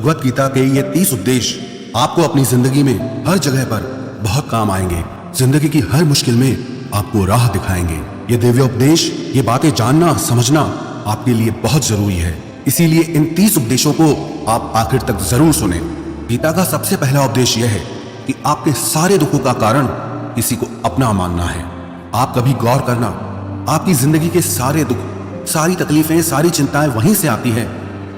भगवत गीता के ये 30 उपदेश आपको अपनी जिंदगी में हर जगह पर बहुत काम आएंगे। जिंदगी की हर मुश्किल में आपको राह दिखाएंगे। ये दिव्य उपदेश, ये बातें जानना समझना आपके लिए बहुत जरूरी है। इसीलिए इन 30 उपदेशों को आप आखिर तक जरूर सुने। गीता का सबसे पहला उपदेश यह है कि आपके सारे दुखों का कारण किसी को अपना मानना है। आप कभी गौर करना, आपकी जिंदगी के सारे दुख, सारी तकलीफें, सारी चिंताएं वहीं से आती है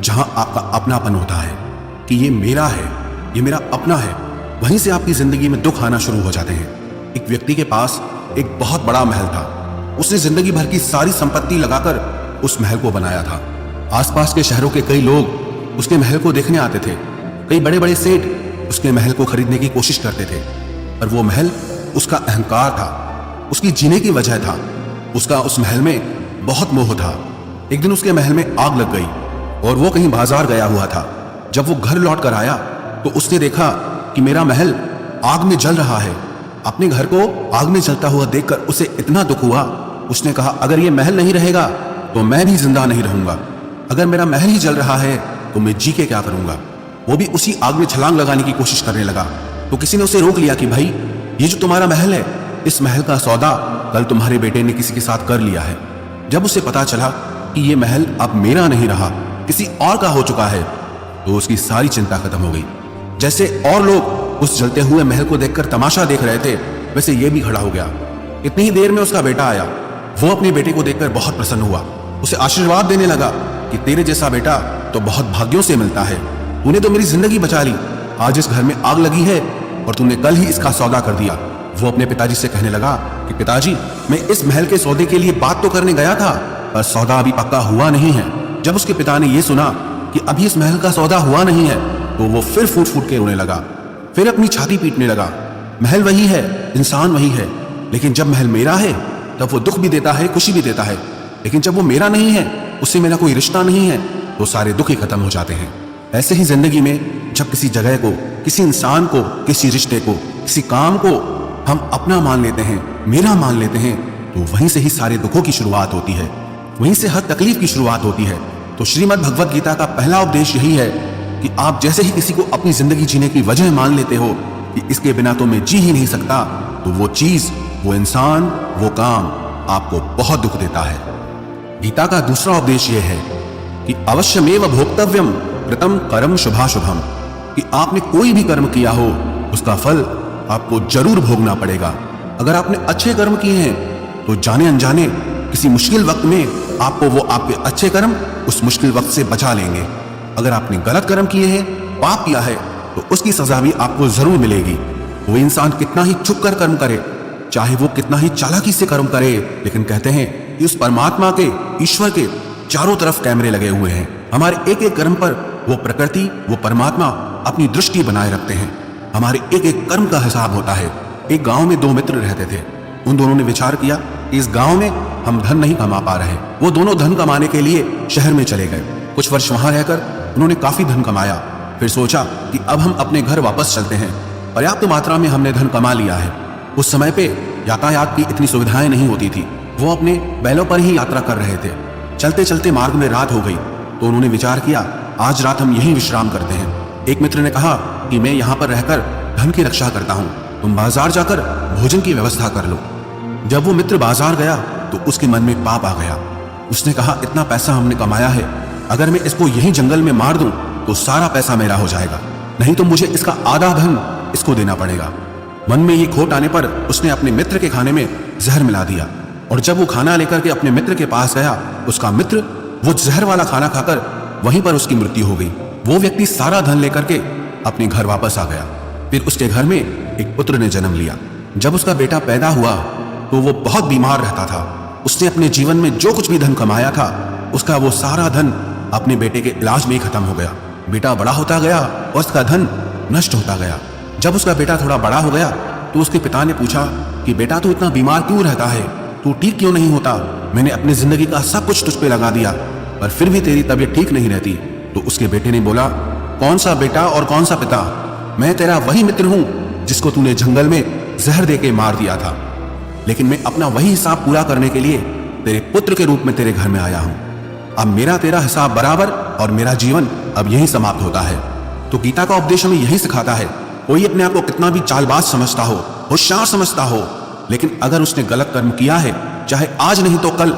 जहां आपका अपनापन होता है कि ये मेरा है, ये मेरा अपना है। वहीं से आपकी जिंदगी में दुख आना शुरू हो जाते हैं। एक व्यक्ति के पास एक बहुत बड़ा महल था। उसने जिंदगी भर की सारी संपत्ति लगाकर उस महल को बनाया था। आसपास के शहरों के कई लोग उसके महल को देखने आते थे। कई बड़े बड़े सेठ उसके महल को खरीदने की कोशिश करते थे, पर वो महल उसका अहंकार था, उसकी जीने की वजह था। उसका उस महल में बहुत मोह था। एक दिन उसके महल में आग लग गई और वो कहीं बाजार गया हुआ था। जब वो घर लौट कर आया तो उसने देखा कि मेरा महल आग में जल रहा है। अपने घर को आग में जलता हुआ देखकर उसे इतना दुख हुआ। उसने कहा, अगर ये महल नहीं रहेगा तो मैं भी जिंदा नहीं रहूंगा। अगर मेरा महल ही जल रहा है तो मैं जी के क्या करूंगा। वो भी उसी आग में छलांग लगाने की कोशिश करने लगा तो किसी ने उसे रोक लिया कि भाई, ये जो तुम्हारा महल है, इस महल का सौदा कल तुम्हारे बेटे ने किसी के साथ कर लिया है। जब उसे पता चला कि ये महल अब मेरा नहीं रहा, किसी और का हो चुका है, तो उसकी सारी चिंता खत्म हो गई। जैसे और लोग उस जलते हुए महल को देखकर तमाशा देख रहे थे, वैसे ये भी खड़ा हो गया। इतनी ही देर में उसका बेटा आया। वो अपने बेटे को देखकर बहुत प्रसन्न हुआ। उसे आशीर्वाद देने लगा कि तेरे जैसा बेटा तो बहुत भाग्यों से मिलता है। तूने तो मेरी जिंदगी बचा ली। आज इस घर में आग लगी है और तूने कल ही इसका सौदा कर दिया। वो अपने पिताजी से कहने लगा कि पिताजी, मैं इस महल के सौदे के लिए बात तो करने गया था, पर सौदा अभी पक्का हुआ नहीं है। जब उसके पिता ने यह सुना कि अभी इस महल का सौदा हुआ नहीं है तो वो फिर फूट फूट के रोने लगा, फिर अपनी छाती पीटने लगा। महल वही है, इंसान वही है, लेकिन जब महल मेरा है तब वो दुख भी देता है, खुशी भी देता है। लेकिन जब वो मेरा नहीं है, उससे मेरा कोई रिश्ता नहीं है, तो सारे दुख ही खत्म हो जाते हैं। ऐसे ही जिंदगी में जब किसी जगह को, किसी इंसान को, किसी रिश्ते को, किसी काम को हम अपना मान लेते हैं, मेरा मान लेते हैं, तो वहीं से ही सारे दुखों की शुरुआत होती है, वहीं से हर तकलीफ की शुरुआत होती है। तो श्रीमद् भगवत गीता का पहला उपदेश यही है कि आप जैसे ही किसी को अपनी जिंदगी जीने की वजह मान लेते हो कि इसके बिना तो मैं जी ही नहीं सकता, तो वो चीज, वो इंसान, वो काम आपको बहुत दुख देता है। गीता का दूसरा उपदेश यह है कि अवश्यमेव भोक्तव्यम कृतम कर्म शुभाशुभम, कि आपने कोई भी कर्म किया हो उसका फल आपको जरूर भोगना पड़ेगा। अगर आपने अच्छे कर्म किए हैं तो जाने अनजाने किसी मुश्किल वक्त में आपको वो आपके अच्छे कर्म उस मुश्किल वक्त से बचा लेंगे। अगर आपने गलत कर्म किए हैं, पाप किया है, तो उसकी सजा भी आपको जरूर मिलेगी। वो इंसान कितना ही छुप कर कर्म करे, चाहे वो कितना ही चालाकी से कर्म करे, लेकिन कहते हैं कि उस परमात्मा के, ईश्वर के चारों तरफ कैमरे लगे हुए हैं। हमारे एक एक कर्म पर वो प्रकृति, वो परमात्मा अपनी दृष्टि बनाए रखते हैं। हमारे एक एक कर्म का हिसाब होता है। एक गांव में 2 मित्र रहते थे। उन दोनों ने विचार किया कि इस गांव में हम धन नहीं कमा पा रहे। वो दोनों धन कमाने के लिए शहर में चले गए। कुछ वर्ष वहां रहकर उन्होंने काफी धन कमाया। फिर सोचा कि अब हम अपने घर वापस चलते हैं, पर्याप्त मात्रा में हमने धन कमा लिया है। उस समय पे यातायात की इतनी सुविधाएं नहीं होती थी। वो अपने बैलों पर ही यात्रा कर रहे थे। चलते चलते मार्ग में रात हो गई तो उन्होंने विचार किया, आज रात हम यहीं विश्राम करते हैं। एक मित्र ने कहा कि मैं यहाँ पर रहकर धन की रक्षा करता हूँ, तुम बाजार जाकर भोजन की व्यवस्था कर लो। जब वो मित्र बाजार गया तो उसके मन में पाप आ गया। उसने कहा, इतना पैसा हमने कमाया है, अगर मैं इसको यहीं जंगल में मार दूं तो सारा पैसा मेरा हो जाएगा, नहीं तो मुझे इसका आधा धन इसको देना पड़ेगा। मन में ये खोट आने पर उसने अपने मित्र के खाने में जहर मिला दिया, और जब वो खाना लेकर के अपने मित्र के पास गया, उसका मित्र वो जहर वाला खाना खाकर वहीं पर उसकी मृत्यु हो गई। वो व्यक्ति सारा धन लेकर के अपने घर वापस आ गया। फिर उसके घर में एक पुत्र ने जन्म लिया। जब उसका बेटा पैदा हुआ तो वो बहुत बीमार रहता था। उसने अपने जीवन में जो कुछ भी धन कमाया था, उसका वो सारा धन अपने बेटे के इलाज में ही खत्म हो गया। बेटा बड़ा होता गया और उसका धन नष्ट होता गया। जब उसका बेटा थोड़ा बड़ा हो गया तो उसके पिता ने पूछा कि बेटा, तू इतना बीमार क्यों रहता है, तू ठीक क्यों नहीं होता? मैंने अपनी जिंदगी का सब कुछ तुझ पे लगा दिया, पर फिर भी तेरी तबीयत ठीक नहीं रहती। तो उसके बेटे ने बोला, कौन सा बेटा और कौन सा पिता? मैं तेरा वही मित्र हूं जिसको तूने जंगल में जहर देके मार दिया था, लेकिन मैं अपना वही हिसाब पूरा करने के लिए तेरे पुत्र के रूप में तेरे घर में आया हूं। अब मेरा तेरा हिसाब बराबर और मेरा जीवन अब यहीं समाप्त होता है। तो गीता का उपदेश हमें यही सिखाता है, कोई अपने आप को कितना भी चालबाज समझता हो, होशियार समझता हो, लेकिन अगर उसने गलत कर्म किया है, चाहे आज नहीं तो कल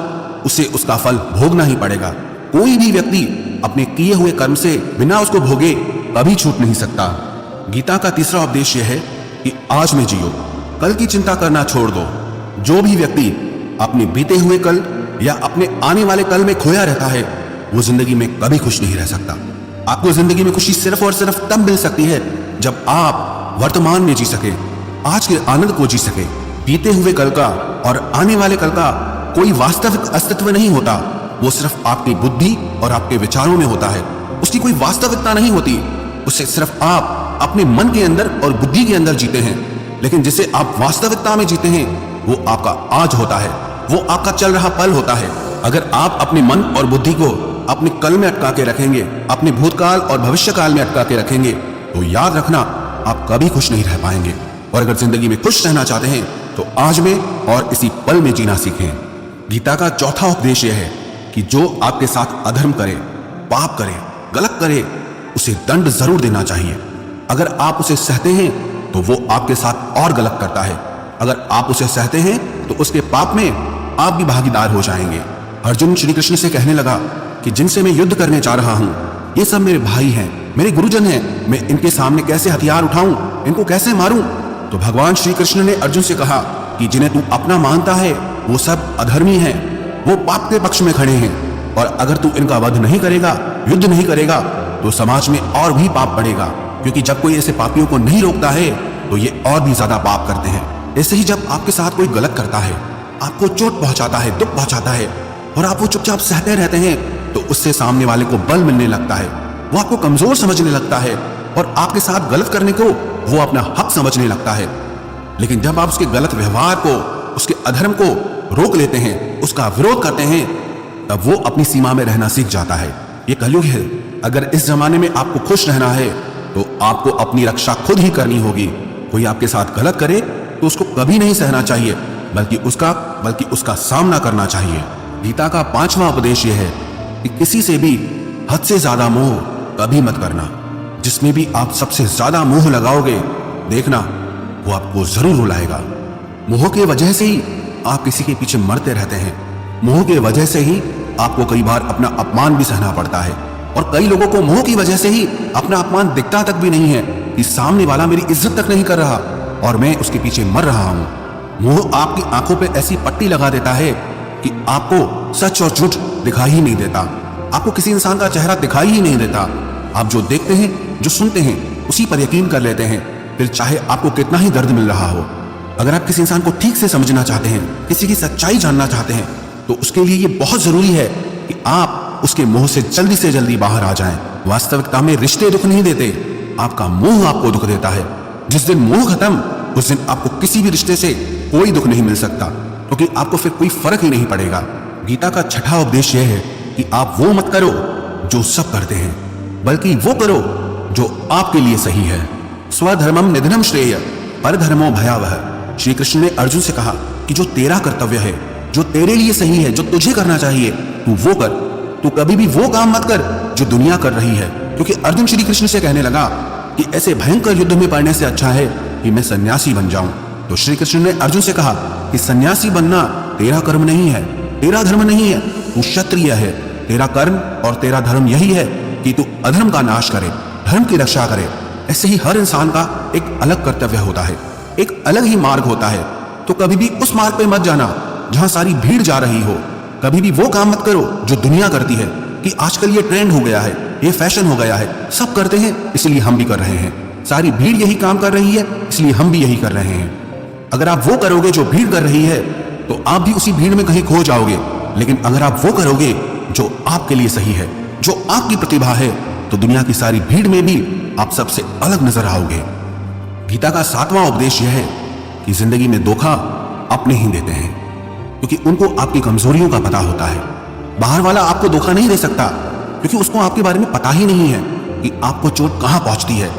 उसे उसका फल भोगना ही पड़ेगा। कोई भी व्यक्ति अपने किए हुए कर्म से बिना उसको भोगे कभी छूट नहीं सकता। गीता का तीसरा उपदेश यह है कि आज में जियो, कल की चिंता करना छोड़ दो। जो भी व्यक्ति अपने बीते हुए कल या अपने आने वाले कल में खोया रहता है, वो जिंदगी में कभी खुश नहीं रह सकता। आपको जिंदगी में खुशी सिर्फ और सिर्फ तब मिल सकती है जब आप वर्तमान में जी सके, आज के आनंद को जी सके। बीते हुए कल का और आने वाले कल का कोई वास्तविक अस्तित्व नहीं होता, वो सिर्फ आपकी बुद्धि और आपके विचारों में होता है। उसकी कोई वास्तविकता नहीं होती, उससे सिर्फ आप अपने मन के अंदर और बुद्धि के अंदर जीते हैं। लेकिन जिसे आप वास्तविकता में जीते हैं वो आपका आज होता है, वो आपका चल रहा पल होता है। अगर आप अपने मन और बुद्धि को अपने कल में अटका के रखेंगे, अपने भूतकाल और भविष्य काल में अटका के रखेंगे, तो याद रखना आप कभी खुश नहीं रह पाएंगे। और अगर जिंदगी में खुश रहना चाहते हैं तो आज में और इसी पल में जीना सीखें। गीता का चौथा उपदेश यह है कि जो आपके साथ अधर्म करे, पाप करे, गलत करे, उसे दंड जरूर देना चाहिए। अगर आप उसे सहते हैं तो वो आपके साथ और गलत करता है। अगर आप उसे सहते हैं तो उसके पाप में आप भी भागीदार हो जाएंगे। अर्जुन श्री कृष्ण से कहने लगा कि जिनसे मैं युद्ध करने जा रहा हूं, ये सब मेरे भाई हैं, मेरे गुरुजन हैं, मैं इनके सामने कैसे हथियार उठाऊं, इनको कैसे मारूं? तो भगवान श्री कृष्ण ने अर्जुन से कहा कि जिन्हें तू अपना मानता है वो सब अधर्मी हैं, वो पाप के पक्ष में खड़े हैं, और अगर तू इनका वध नहीं करेगा, युद्ध नहीं करेगा, तो समाज में और भी पाप बढ़ेगा, क्योंकि जब कोई ऐसे पापियों को नहीं रोकता है तो ये और भी ज्यादा पाप करते हैं। ऐसे ही जब आपके साथ कोई गलत करता है, आपको चोट पहुंचाता है, दुख पहुंचाता है, और आप वो चुपचाप सहते रहते हैं, तो उससे सामने वाले को बल मिलने लगता है, वो आपको कमजोर समझने लगता है और आपके साथ गलत करने को वो अपना हक समझने लगता है। लेकिन जब आप उसके गलत व्यवहार को, उसके अधर्म को रोक लेते हैं, उसका विरोध करते हैं, तब वो अपनी सीमा में रहना सीख जाता है। ये कलयुग है। अगर इस जमाने में आपको खुश रहना है तो आपको अपनी रक्षा खुद ही करनी होगी। कोई आपके साथ गलत करे तो उसको कभी नहीं सहना चाहिए, बल्कि उसका सामना करना चाहिए। गीता का पांचवा उपदेश यह है कि किसी से भी हद से ज्यादा मोह कभी मत करना। जिसमें भी आप सबसे ज्यादा मोह लगाओगे, देखना वो आपको जरूर रुलाएगा। मोह के वजह से ही आप किसी के पीछे मरते रहते हैं। मोह के वजह से ही आपको कई बार अपना अपमान भी सहना पड़ता है, और कई लोगों को मोह की वजह से ही अपना अपमान दिखता तक भी नहीं है कि सामने वाला मेरी इज्जत तक नहीं कर रहा और मैं उसके पीछे मर रहा हूं। मोह आपकी आंखों पे ऐसी पट्टी लगा देता है कि आपको सच और झूठ दिखाई ही नहीं देता, आपको किसी इंसान का चेहरा दिखाई ही नहीं देता। आप जो देखते हैं, जो सुनते हैं, उसी पर यकीन कर लेते हैं, फिर चाहे आपको कितना ही दर्द मिल रहा हो। अगर आप किसी इंसान को ठीक से समझना चाहते हैं, किसी की सच्चाई जानना चाहते हैं, तो उसके लिए ये बहुत जरूरी है कि आप उसके मोह से जल्दी बाहर आ जाएं। वास्तविकता में रिश्ते दुख नहीं देते, आपका मोह आपको दुख देता है। जिस दिन मोह खत्म, उस दिन आपको किसी भी रिश्ते से कोई दुख नहीं मिल सकता, क्योंकि आपको फिर कोई फर्क ही नहीं पड़ेगा। गीता का छठा उपदेश यह है कि आप वो मत करो जो सब करते हैं, बल्कि वो करो जो आपके लिए सही है। स्वधर्मम निधनम श्रेय परधर्मो भयावह। श्री कृष्ण ने अर्जुन से कहा कि जो तेरा कर्तव्य है, जो तेरे लिए सही है, जो तुझे करना चाहिए, तू वो कर। तू कभी भी वो काम मत कर जो दुनिया कर रही है, क्योंकि अर्जुन श्री कृष्ण से कहने लगा कि ऐसे भयंकर युद्ध में पड़ने से अच्छा है कि मैं सन्यासी बन जाऊं। तो श्री कृष्ण ने अर्जुन से कहा कि सन्यासी बनना तेरा कर्म नहीं है, तेरा धर्म नहीं है, तू क्षत्रिय है। तेरा कर्म और तेरा धर्म यही है कि तू अधर्म का नाश करे, धर्म की रक्षा करे। ऐसे ही हर इंसान का एक अलग कर्तव्य होता है, एक अलग ही मार्ग होता है। तो कभी भी उस मार्ग पे मत जाना जहां सारी भीड़ जा रही हो। कभी भी वो काम मत करो जो दुनिया करती है, कि आजकल ये ट्रेंड हो गया है, ये फैशन हो गया है, सब करते हैं इसलिए हम भी कर रहे हैं। सारी भीड़ यही काम कर रही है इसलिए हम भी यही कर रहे हैं। अगर आप वो करोगे जो भीड़ कर रही है तो आप भी उसी भीड़ में कहीं खो जाओगे। लेकिन अगर आप वो करोगे जो आपके लिए सही है, जो आपकी प्रतिभा है, तो दुनिया की सारी भीड़ में भी आप सबसे अलग नजर आओगे। गीता का सातवां उपदेश यह है कि जिंदगी में धोखा अपने ही देते हैं, क्योंकि उनको आपकी कमजोरियों का पता होता है। बाहर वाला आपको धोखा नहीं दे सकता, क्योंकि उसको आपके बारे में पता ही नहीं है कि आपको चोट कहां पहुंचती है।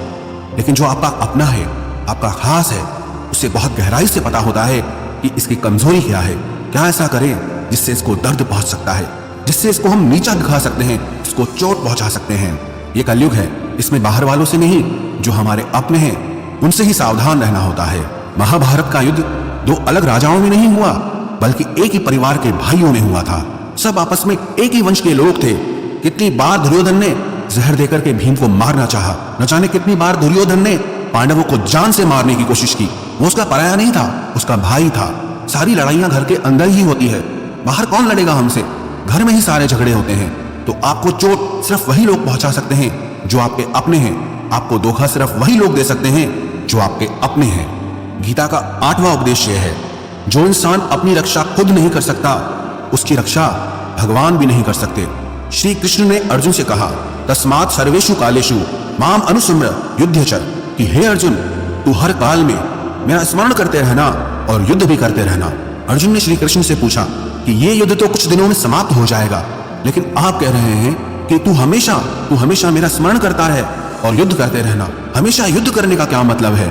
लेकिन जो आपका अपना है, आपका खास है, उसे बहुत गहराई से पता होता है कि इसकी कमजोरी क्या है, क्या ऐसा करें जिससे इसको दर्द पहुंच सकता है, जिससे इसको हम नीचा दिखा सकते हैं, इसको चोट पहुंचा सकते हैं। ये कलयुग है, इसमें बाहर वालों से नहीं, जो हमारे अपने हैं उनसे ही सावधान रहना होता है। महाभारत का युद्ध दो अलग राजाओं में नहीं हुआ, बल्कि एक ही परिवार के भाइयों में हुआ था। सब आपस में एक ही वंश के लोग थे। कितनी बार दुर्योधन ने जहर देकर के भीम को मारना चाहा, न जाने कितनी बार दुर्योधन ने पांडवों को जान से मारने की कोशिश की। वो उसका पराया नहीं था, उसका भाई था। सारी लड़ाइयां घर के अंदर ही होती है, बाहर कौन लड़ेगा हमसे? घर में ही सारे झगड़े होते हैं। तो आपको चोट सिर्फ वही लोग पहुंचा सकते हैं जो आपके अपने हैं। आपको धोखा सिर्फ वही लोग दे सकते हैं जो आपके अपने हैं। गीता का 8वां उपदेश यह है, जो इंसान अपनी रक्षा खुद नहीं कर सकता, उसकी रक्षा भगवान भी नहीं कर सकते। श्री कृष्ण ने अर्जुन से कहा, तस्मात् सर्वेषु कालेषु माम अनुसम्य युध्य च, कि हे अर्जुन, तू हर काल में मेरा स्मरण करते रहना और युद्ध भी करते रहना। अर्जुन ने श्री कृष्ण से पूछा कि ये युद्ध तो कुछ दिनों में समाप्त हो जाएगा, लेकिन आप कह रहे हैं कि तू हमेशा मेरा स्मरण करता रहे और युद्ध करते रहना। हमेशा युद्ध करने का क्या मतलब है?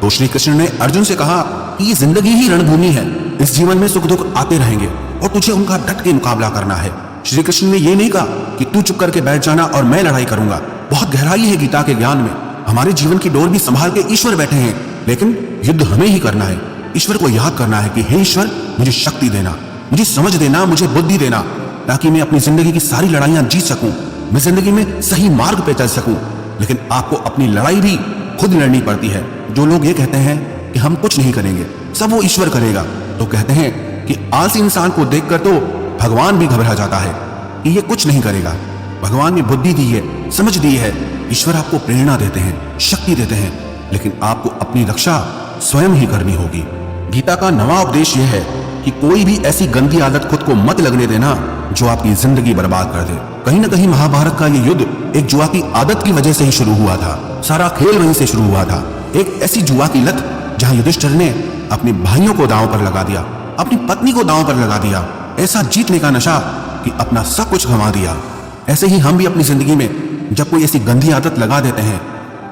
तो श्री कृष्ण ने अर्जुन से कहा कि ये जिंदगी ही रणभूमि है। इस जीवन में सुख दुख आते रहेंगे और तुझे उनका डट के मुकाबला करना है। श्री कृष्ण ने ये नहीं कहा कि तू चुप करके बैठ जाना और मैं लड़ाई करूंगा। बहुत गहराई है गीता के ज्ञान में। हमारे जीवन की डोर भी संभाल के ईश्वर बैठे हैं, लेकिन युद्ध हमें ही करना है। ईश्वर को याद करना है कि हे ईश्वर, मुझे शक्ति देना, मुझे समझ देना, मुझे बुद्धि देना, ताकि मैं अपनी जिंदगी की सारी लड़ाइयां जीत सकूं, मैं जिंदगी में सही मार्ग पे चल सकूं। लेकिन आपको अपनी लड़ाई भी खुद लड़नी पड़ती है। जो लोग ये कहते हैं कि हम कुछ नहीं करेंगे, सब वो ईश्वर करेगा, तो कहते हैं कि आलसी इंसान को देखकर तो भगवान भी घबरा जाता है कि ये कुछ नहीं करेगा। भगवान ने बुद्धि दी है, समझ दी है। ईश्वर आपको प्रेरणा देते हैं, शक्ति देते हैं, लेकिन आपको अपनी रक्षा स्वयं ही करनी होगी। गीता का 9वां उपदेश यह है कि कोई भी ऐसी गंदी आदत खुद को मत लगने देना जो आपकी जिंदगी बर्बाद कर दे। कहीं ना कहीं महाभारत का ये युद्ध एक जुआ की आदत की वजह से ही शुरू हुआ था। सारा खेल वहीं से शुरू हुआ था। एक ऐसी जुआ की लत जहां युधिष्ठिर ने अपने भाइयों को दांव पर लगा दिया, अपनी पत्नी को दांव पर लगा दिया। ऐसा जीतने का नशा कि अपना सब कुछ गंवा दिया। ऐसे ही हम भी अपनी जिंदगी में जब कोई ऐसी गंदी आदत लगा देते हैं,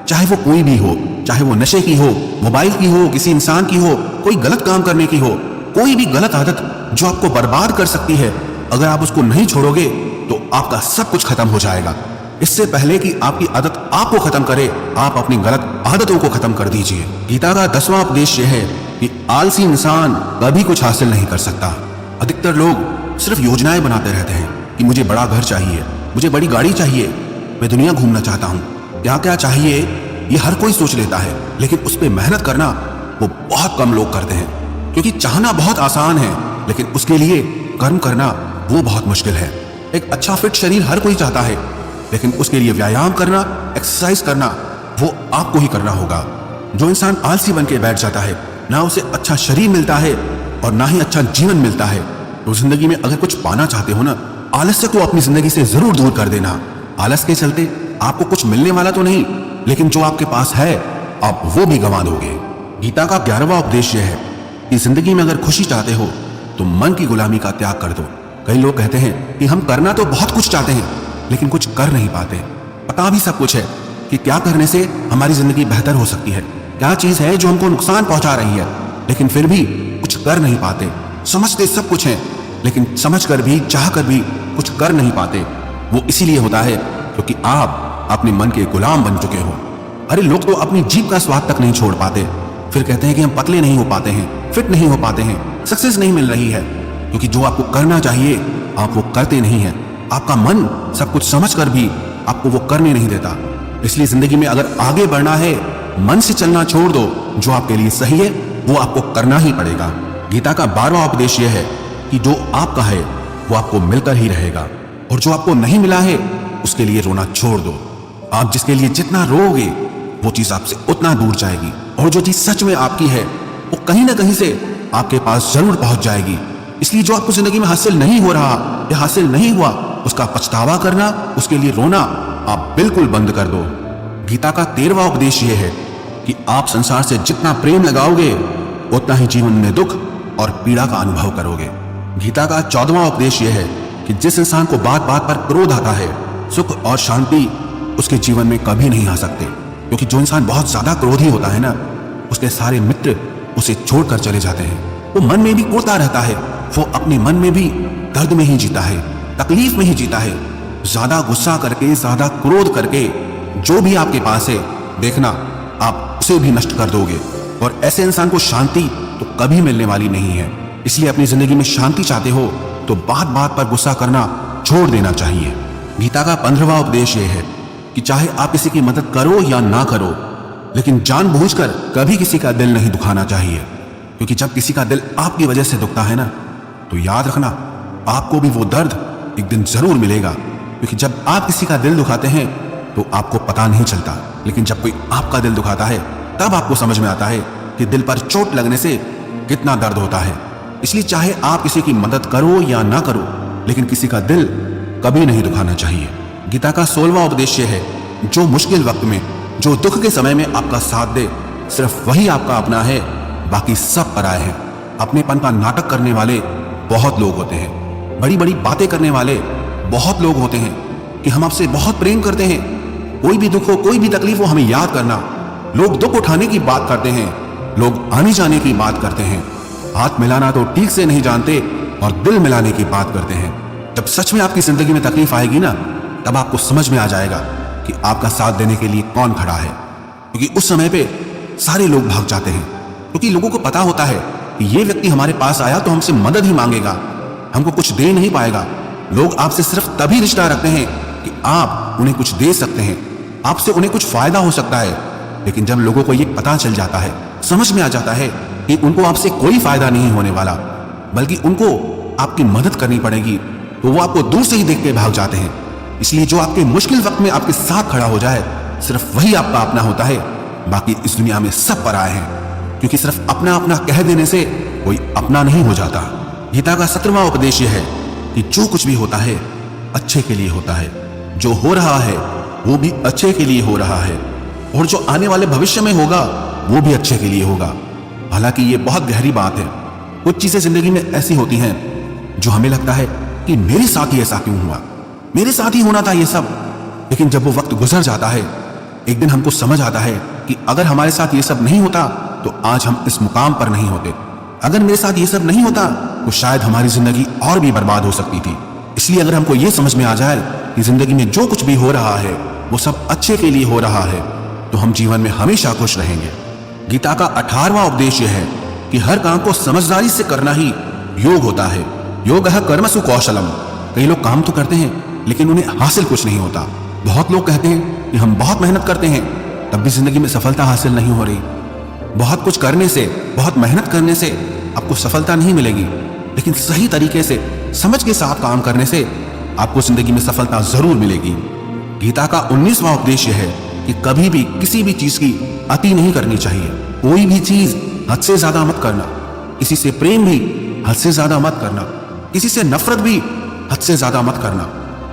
चाहे वो कोई भी हो, चाहे वो नशे की हो, मोबाइल की हो, किसी इंसान की हो, कोई गलत काम करने की हो, कोई भी गलत आदत जो आपको बर्बाद कर सकती है, अगर आप उसको नहीं छोड़ोगे तो आपका सब कुछ खत्म हो जाएगा। इससे पहले कि आपकी आदत आपको खत्म करे, आप अपनी गलत आदतों को खत्म कर दीजिए। गीता का 10वां उपदेश यह है कि आलसी इंसान कभी कुछ हासिल नहीं कर सकता। अधिकतर लोग सिर्फ योजनाएं बनाते रहते हैं कि मुझे बड़ा घर चाहिए, मुझे बड़ी गाड़ी चाहिए, मैं दुनिया घूमना चाहता हूँ। क्या क्या चाहिए ये हर कोई सोच लेता है, लेकिन उस पर मेहनत करना वो बहुत कम लोग करते हैं। क्योंकि चाहना बहुत आसान है, लेकिन उसके लिए कर्म करना वो बहुत मुश्किल है। एक अच्छा फिट शरीर हर कोई चाहता है, लेकिन उसके लिए व्यायाम करना, एक्सरसाइज करना वो आपको ही करना होगा। जो इंसान आलसी बन के बैठ जाता है, ना उसे अच्छा शरीर मिलता है और ना ही अच्छा जीवन मिलता है। तो जिंदगी में अगर कुछ पाना चाहते हो ना, आलस्य को अपनी जिंदगी से जरूर दूर कर देना। आलस के चलते आपको कुछ मिलने वाला तो नहीं, लेकिन जो आपके पास है आप वो भी गंवा दोगे। गीता का 11वां उपदेश यह है कि जिंदगी में अगर खुशी चाहते हो तो मन की गुलामी का त्याग कर दो। कई लोग कहते हैं कि हम करना तो बहुत कुछ चाहते हैं, लेकिन कुछ कर नहीं पाते। पता भी सब कुछ है कि क्या करने से हमारी जिंदगी बेहतर हो सकती है, क्या चीज है जो हमको नुकसान पहुंचा रही है, लेकिन फिर भी कुछ कर नहीं पाते। समझते सब कुछ है, लेकिन समझ कर भी, चाह कर भी कुछ कर नहीं पाते। वो इसीलिए होता है क्योंकि आप अपने मन के गुलाम बन चुके हो। अरे लोग तो अपनी जीभ का स्वाद तक नहीं छोड़ पाते, फिर कहते हैं कि हम पतले नहीं हो पाते हैं, फिट नहीं हो पाते हैं, सक्सेस नहीं मिल रही है। क्योंकि जो आपको करना चाहिए आप वो करते नहीं हैं। आपका मन सब कुछ समझ कर भी आपको वो करने नहीं देता। इसलिए जिंदगी में अगर आगे बढ़ना है, मन से चलना छोड़ दो। जो आपके लिए सही है वो आपको करना ही पड़ेगा। गीता का 12वां उपदेश यह है कि जो आपका है वो आपको मिलकर ही रहेगा, और जो आपको नहीं मिला है उसके लिए रोना छोड़ दो। आप जिसके लिए जितना रोओगे वो चीज आपसे उतना दूर जाएगी, और जो चीज सच में आपकी है वो कहीं ना कहीं से आपके पास जरूर पहुंच जाएगी। इसलिए जो आपको जिंदगी में हासिल नहीं हो रहा या हासिल नहीं हुआ, उसका पछतावा करना, उसके लिए रोना आप बिल्कुल बंद कर दो। गीता का 13वां उपदेश यह है कि आप संसार से जितना प्रेम लगाओगे उतना ही जीवन में दुख और पीड़ा का अनुभव करोगे। गीता का 14वां उपदेश यह है कि जिस इंसान को बात बात पर क्रोध आता है, सुख और शांति उसके जीवन में कभी नहीं आ सकते। क्योंकि जो इंसान बहुत ज्यादा क्रोधी होता है ना, उसके सारे मित्र उसे छोड़कर चले जाते हैं। वो मन में भी कुड़ता रहता है, वो अपने मन में भी दर्द में ही जीता है, तकलीफ में ही जीता है। ज्यादा गुस्सा करके, ज्यादा क्रोध करके जो भी आपके पास है देखना आप उसे भी नष्ट कर दोगे, और ऐसे इंसान को शांति तो कभी मिलने वाली नहीं है। इसलिए अपनी जिंदगी में शांति चाहते हो तो बात बात पर गुस्सा करना छोड़ देना चाहिए। गीता का 15वां उपदेश यह है कि चाहे आप किसी की मदद करो या ना करो, लेकिन जानबूझकर कभी किसी का दिल नहीं दुखाना चाहिए, क्योंकि जब किसी का दिल आपकी वजह से दुखता है ना, तो याद रखना आपको भी वो दर्द एक दिन जरूर मिलेगा। क्योंकि जब आप किसी का दिल दुखाते हैं तो आपको पता नहीं चलता, लेकिन जब कोई आपका दिल दुखाता है तब आपको समझ में आता है कि दिल पर चोट लगने से कितना दर्द होता है। इसलिए चाहे आप किसी की मदद करो या ना करो, लेकिन किसी का दिल कभी नहीं दुखाना चाहिए। गीता का 16वां उपदेश है, जो मुश्किल वक्त में, जो दुख के समय में आपका साथ दे, सिर्फ वही आपका अपना है, बाकी सब पराये हैं। अपनेपन का नाटक करने वाले बहुत लोग होते हैं, बड़ी बड़ी बातें करने वाले बहुत लोग होते हैं कि हम आपसे बहुत प्रेम करते हैं, कोई भी दुख हो, कोई भी तकलीफ हो, हमें याद करना। लोग दुख उठाने की बात करते हैं, लोग आने जाने की बात करते हैं, हाथ मिलाना तो ठीक से नहीं जानते और दिल मिलाने की बात करते हैं। जब सच में आपकी जिंदगी में तकलीफ आएगी ना, तब आपको समझ में आ जाएगा कि आपका साथ देने के लिए कौन खड़ा है। क्योंकि उस समय पे सारे लोग भाग जाते हैं, क्योंकि लोगों को पता होता है कि ये व्यक्ति हमारे पास आया तो हमसे मदद ही मांगेगा, हमको कुछ दे नहीं पाएगा। लोग आपसे सिर्फ तभी रिश्ता रखते हैं कि आप उन्हें कुछ दे सकते हैं, आपसे उन्हें कुछ फायदा हो सकता है। लेकिन जब लोगों को ये पता चल जाता है, समझ में आ जाता है कि उनको आपसे कोई फायदा नहीं होने वाला, बल्कि उनको आपकी मदद करनी पड़ेगी, तो वो आपको दूर से ही देख के भाग जाते हैं। इसलिए जो आपके मुश्किल वक्त में आपके साथ खड़ा हो जाए, सिर्फ वही आपका अपना होता है, बाकी इस दुनिया में सब पराये हैं। क्योंकि सिर्फ अपना अपना कह देने से कोई अपना नहीं हो जाता। गीता का 17वां उपदेश है कि जो कुछ भी होता है अच्छे के लिए होता है, जो हो रहा है वो भी अच्छे के लिए हो रहा है, और जो आने वाले भविष्य में होगा वो भी अच्छे के लिए होगा। हालांकि ये बहुत गहरी बात है। कुछ चीजें जिंदगी में ऐसी होती हैं जो हमें लगता है कि मेरे साथ ही ऐसा क्यों हुआ, मेरे साथ ही होना था ये सब। लेकिन जब वो वक्त गुजर जाता है, एक दिन हमको समझ आता है कि अगर हमारे साथ ये सब नहीं होता तो आज हम इस मुकाम पर नहीं होते। अगर मेरे साथ ये सब नहीं होता तो शायद हमारी जिंदगी और भी बर्बाद हो सकती थी। इसलिए अगर हमको ये समझ में आ जाए कि जिंदगी में जो कुछ भी हो रहा है वो सब अच्छे के लिए हो रहा है, तो हम जीवन में हमेशा खुश रहेंगे। गीता का 18वां उपदेश है कि हर काम को समझदारी से करना ही योग होता है। योगः कर्मसु कौशलम। कई लोग काम तो करते हैं लेकिन उन्हें हासिल कुछ नहीं होता। बहुत लोग कहते हैं कि हम बहुत मेहनत करते हैं, तब भी जिंदगी में सफलता हासिल नहीं हो रही। बहुत कुछ करने से, बहुत मेहनत करने से आपको सफलता नहीं मिलेगी, लेकिन सही तरीके से, समझ के साथ काम करने से आपको जिंदगी में सफलता जरूर मिलेगी। गीता का 19वां उपदेश है कि कभी भी किसी भी चीज की अति नहीं करनी चाहिए। कोई भी चीज हद से ज्यादा मत करना। किसी से प्रेम भी हद से ज्यादा मत करना, किसी से नफरत भी हद से ज्यादा मत करना।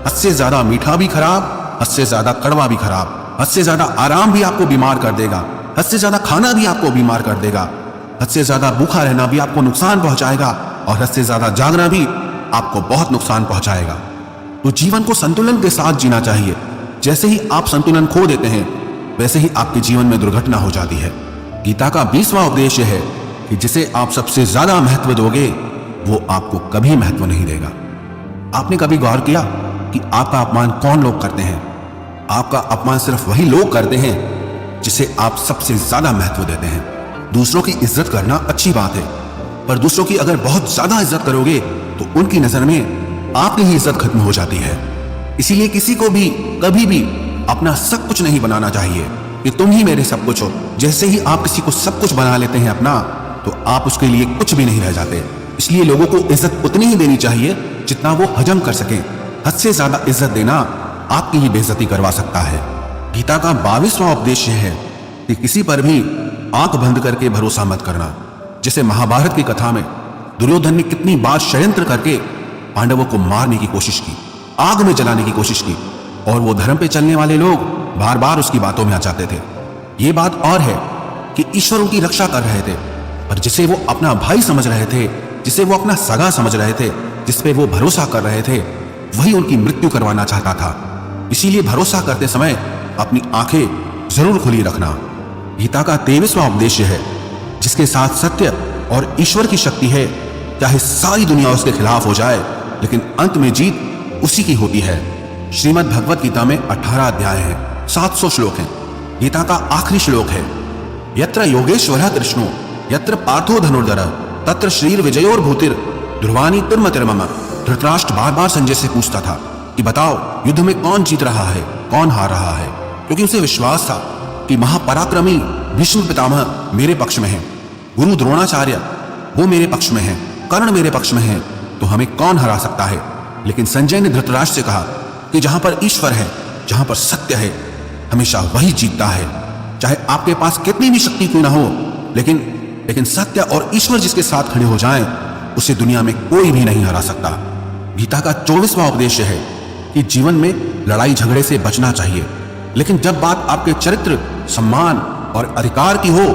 हद से ज्यादा मीठा भी खराब, हद से ज्यादा कड़वा भी खराब। हद से ज्यादा आराम भी आपको बीमार कर देगा, हद से ज्यादा खाना भी आपको बीमार कर देगा। हद से ज्यादा भूखा रहना भी आपको नुकसान पहुंचाएगा, और हद से ज्यादा जागना भी आपको बहुत नुकसान पहुंचाएगा। तो जीवन को संतुलन के साथ जीना चाहिए। जैसे ही आप संतुलन खो देते हैं, वैसे ही आपके जीवन में दुर्घटना हो जाती है। गीता का 20वां उपदेश है कि जिसे आप सबसे ज्यादा महत्व दोगे वो आपको कभी महत्व नहीं देगा। आपने कभी गौर किया कि आपका अपमान कौन लोग करते हैं? आपका अपमान सिर्फ वही लोग करते हैं जिसे आप सबसे ज्यादा महत्व देते हैं। दूसरों की इज्जत करना अच्छी बात है, पर दूसरों की अगर बहुत ज्यादा इज्जत करोगे तो उनकी नजर में आपकी ही इज्जत खत्म हो जाती है। इसीलिए किसी को भी कभी भी अपना सब कुछ नहीं बनाना चाहिए कि तुम ही मेरे सब कुछ हो। जैसे ही आप किसी को सब कुछ बना लेते हैं अपना, तो आप उसके लिए कुछ भी नहीं रह जाते। इसलिए लोगों को इज्जत उतनी ही देनी चाहिए जितना वो हजम कर सकें। हद से ज्यादा इज्जत देना आपकी ही बेइज्जती करवा सकता है। गीता का 22वां उपदेश है कि किसी पर भी आंख बंद करके भरोसा मत करना। जैसे महाभारत की कथा में दुर्योधन ने कितनी बार षड्यंत्र करके पांडवों को मारने की कोशिश की, आग में जलाने की कोशिश की, और वो धर्म पे चलने वाले लोग बार बार उसकी बातों में आ जाते थे। ये बात और है कि ईश्वर उनकी रक्षा कर रहे थे, पर जिसे वो अपना भाई समझ रहे थे, जिसे वो अपना सगा समझ रहे थे, जिसपे वो भरोसा कर रहे थे, वही उनकी मृत्यु करवाना चाहता था। इसीलिए भरोसा करते समय अपनी आंखें जरूर खुली रखना। गीता का 23वां उपदेश है जिसके साथ सत्य और ईश्वर की शक्ति है, चाहे सारी दुनिया उसके खिलाफ हो जाए, लेकिन अंत में जीत उसी की होती है। श्रीमद् भगवत गीता में 18 अध्याय हैं। 700 श्लोक हैं। गीता का आखिरी श्लोक है, यत्र योगेश्वरः कृष्णो यत्र पार्थो धनुर्धर तत्र श्रीर विजयोर भूतिर ध्रुवानी तिर्मतिर्मम। धृतराष्ट्र बार बार संजय से पूछता था कि बताओ युद्ध में कौन जीत रहा है, कौन हार रहा है, क्योंकि उसे विश्वास था कि महापराक्रमी भीष्म पितामह मेरे पक्ष में है, गुरु द्रोणाचार्य वो मेरे पक्ष में है, कर्ण मेरे पक्ष में है, तो हमें कौन हरा सकता है। लेकिन संजय ने धृतराष्ट्र से कहा कि जहां पर ईश्वर है, जहां पर सत्य है, हमेशा वही जीतता है। चाहे आपके पास कितनी भी शक्ति क्यों ना हो, लेकिन सत्य और ईश्वर जिसके साथ खड़े हो जाएं, उसे दुनिया में कोई भी नहीं हरा सकता। गीता का 24वां उपदेश है कि जीवन में लड़ाई झगड़े से बचना चाहिए, लेकिन जब बात आपके चरित्र, सम्मान और अधिकार की हो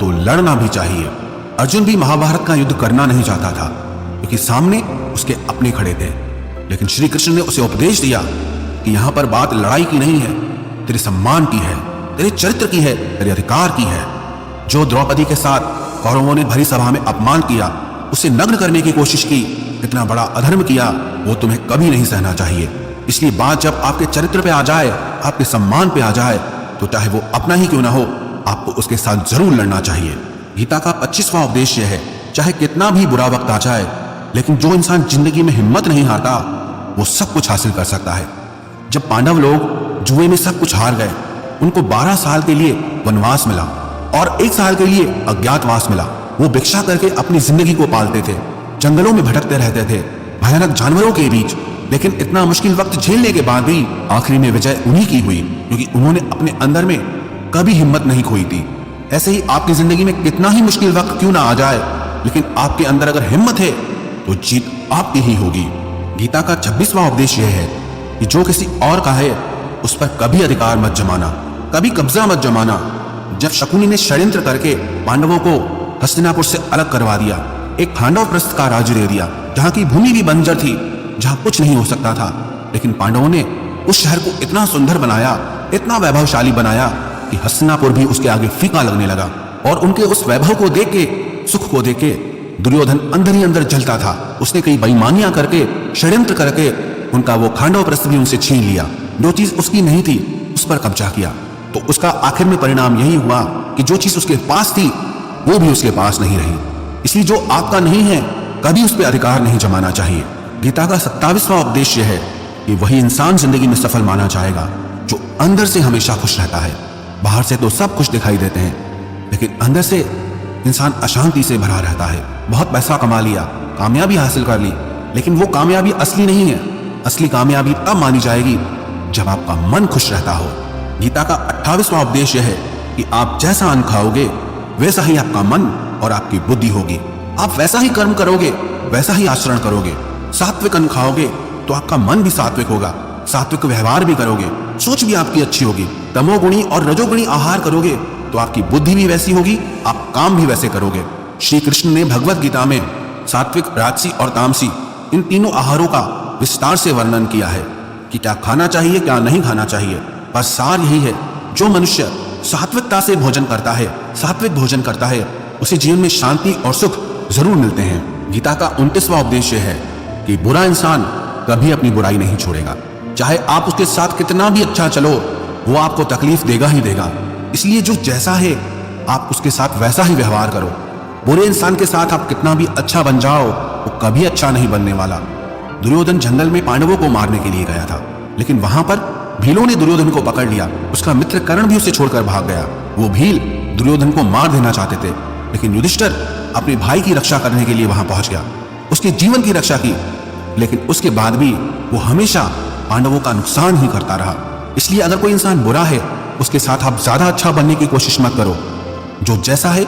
तो लड़ना भी चाहिए। अर्जुन भी महाभारत का युद्ध करना नहीं चाहता था, क्योंकि सामने उसके अपने खड़े थे। लेकिन श्री कृष्ण ने उसे उपदेश दिया कि यहां पर बात लड़ाई की नहीं है, तेरे सम्मान की है, तेरे चरित्र की है, तेरे अधिकार की है। जो द्रौपदी के साथ कौरवों ने भरी सभा में अपमान किया, उसे नग्न करने की कोशिश की, इतना बड़ा अधर्म किया, वो तुम्हें कभी नहीं सहना चाहिए। इसलिए बात जब आपके चरित्र पे आ जाए, आपके सम्मान पे आ जाए, तो चाहे वो अपना ही क्यों ना हो, आपको उसके साथ जरूर लड़ना चाहिए। गीता का 25वां उपदेश है, चाहे कितना भी बुरा वक्त आ जाए, लेकिन जो इंसान जिंदगी में हिम्मत नहीं हारता, वो सब कुछ हासिल कर सकता है। जब पांडव लोग जुए में सब कुछ हार गए, उनको 12 साल के लिए वनवास मिला और 1 साल के लिए अज्ञातवास मिला। वो भिक्षा करके अपनी जिंदगी को पालते थे, जंगलों में भटकते रहते थे, भयानक जानवरों के बीच। लेकिन इतना मुश्किल वक्त झेलने के बाद भी आखिरी में विजय उन्हीं की हुई, क्योंकि उन्होंने अपने अंदर में कभी हिम्मत नहीं खोई थी। ऐसे ही आपकी जिंदगी में कितना ही मुश्किल वक्त क्यों ना आ जाए, लेकिन आपके अंदर अगर हिम्मत है तो जीत आपकी ही होगी। गीता का 26वां उपदेश यह है कि जो किसी और का है उस पर कभी अधिकार मत जमाना, कभी कब्जा मत जमाना। जब शकुनी ने षड्यंत्र करके पांडवों को हस्तिनापुर से अलग करवा दिया, एक पांडव प्रस्थ का राज्य दे दिया, जहां की भूमि भी बंजर थी, जहां कुछ नहीं हो सकता था, लेकिन पांडवों ने उस शहर को इतना सुंदर बनाया, इतना वैभवशाली बनाया कि हस्तिनापुर भी उसके आगे फीका लगने लगा। और उनके उस वैभव को देख के, सुख को देख के दुर्योधन अंदर ही अंदर जलता था। उसने कई बेईमानियां करके, षड्यंत्र करके उनका वो खांडव प्रस्थ भी उनसे छीन लिया। जो चीज उसकी नहीं थी उस पर कब्जा किया। तो उसका आखिर में परिणाम यही हुआ कि जो चीज उसके पास थी वो भी उसके पास नहीं रही। इसलिए जो आपका नहीं है कभी उस पर अधिकार नहीं जमाना चाहिए। गीता का 27वां उपदेश है कि वही इंसान जिंदगी में सफल माना जाएगा जो अंदर से हमेशा खुश रहता है। बाहर से तो सब कुछ दिखाई देते हैं, लेकिन अंदर से इंसान अशांति से भरा रहता है। बहुत पैसा कमा लिया, कामयाबी हासिल कर ली, लेकिन वो कामयाबी असली नहीं है। असली कामयाबी तब मानी जाएगी जब आपका मन खुश रहता हो। गीता का 28वां उपदेश है कि आप जैसा अन्न खाओगे वैसा ही आपका मन और आपकी बुद्धि होगी। आप वैसा ही कर्म करोगे, वैसा ही आचरण करोगे। सात्विक अन्न खाओगे तो आपका मन भी सात्विक होगा, सात्विक व्यवहार भी करोगे, सोच भी आपकी अच्छी होगी। तमोगुणी और रजोगुणी आहार करोगे तो आपकी बुद्धि भी वैसी होगी, आप काम भी वैसे करोगे। श्री कृष्ण ने भगवत गीता में सात्विक, राजसी और तामसी इन तीनों आहारों का विस्तार से वर्णन किया है कि क्या खाना चाहिए, क्या नहीं खाना चाहिए। पर सार यही है, जो मनुष्य सात्विकता से भोजन करता है, सात्विक भोजन करता है, उसे जीवन में शांति और सुख जरूर मिलते हैं। गीता का 29वां उपदेश है कि बुरा इंसान कभी अपनी बुराई नहीं छोड़ेगा। चाहे आप उसके साथ कितना भी अच्छा चलो, वो आपको तकलीफ देगा ही देगा। इसलिए जो जैसा है आप उसके साथ वैसा ही व्यवहार करो। बुरे इंसान के साथ आप कितना भी अच्छा बन जाओ, वो कभी अच्छा नहीं बनने वाला। दुर्योधन जंगल में पांडवों को मारने के लिए गया था, लेकिन वहां पर भीलों ने दुर्योधन को पकड़ लिया। उसका मित्र कर्ण भी उसे छोड़कर भाग गया। वो भील दुर्योधन को मार देना चाहते थे, लेकिन युधिष्ठिर अपने भाई की रक्षा करने के लिए वहां पहुंच गया, उसके जीवन की रक्षा की। लेकिन उसके बाद भी वो हमेशा पांडवों का नुकसान ही करता रहा। इसलिए अगर कोई इंसान बुरा है, उसके साथ आप ज्यादा अच्छा बनने की कोशिश मत करो। जो जैसा है